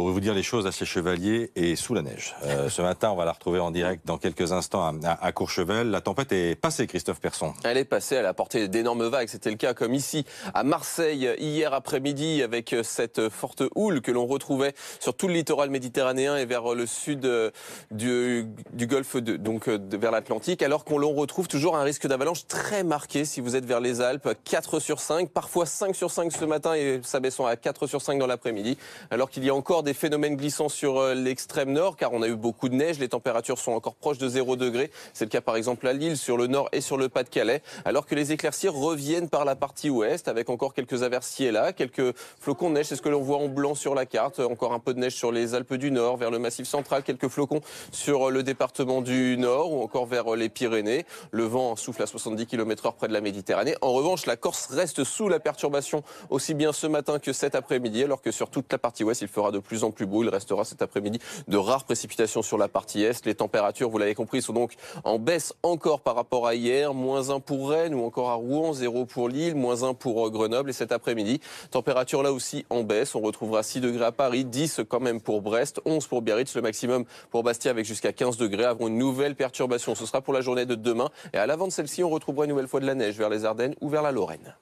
pour vous dire les choses, assez Chevalier est sous la neige. Ce matin, on va la retrouver en direct dans quelques instants à Courchevel. La tempête est passée, Christophe Persson. Elle est passée, elle a porté d'énormes vagues. C'était le cas comme ici à Marseille hier après-midi avec cette forte houle que l'on retrouvait sur tout le littoral méditerranéen et vers le sud du golfe, vers l'Atlantique, alors qu'on l'on retrouve toujours un risque d'avalanche très marqué si vous êtes vers les Alpes. 4 sur 5, parfois 5 sur 5 ce matin et s'abaissant à 4 sur 5 dans l'après-midi. Alors qu'il y a encore des phénomènes glissants sur l'extrême nord, car on a eu beaucoup de neige, les températures sont encore proches de 0 degré. C'est le cas par exemple à Lille, sur le nord et sur le Pas-de-Calais, alors que les éclaircies reviennent par la partie ouest, avec encore quelques averses ci et là, quelques flocons de neige, c'est ce que l'on voit en blanc sur la carte, encore un peu de neige sur les Alpes du Nord, vers le Massif central, quelques flocons sur le département du Nord ou encore vers les Pyrénées. Le vent souffle à 70 km/h près de la Méditerranée. En revanche, la Corse reste sous la perturbation aussi bien ce matin que cet après-midi, alors que sur toute la partie ouest, il fera de plus en plus beau. Il restera cet après-midi de rares précipitations sur la partie est. Les températures, vous l'avez compris, sont donc en baisse encore par rapport à hier. -1 pour Rennes ou encore à Rouen, 0 pour Lille, -1 pour Grenoble. Et cet après-midi, température là aussi en baisse. On retrouvera 6 degrés à Paris, 10 quand même pour Brest, 11 pour Biarritz, le maximum pour Bastia avec jusqu'à 15 degrés. Avant une nouvelle perturbation, ce sera pour la journée de demain. Et à l'avant de celle-ci, on retrouvera une nouvelle fois de la neige vers les Ardennes ou vers la Lorraine.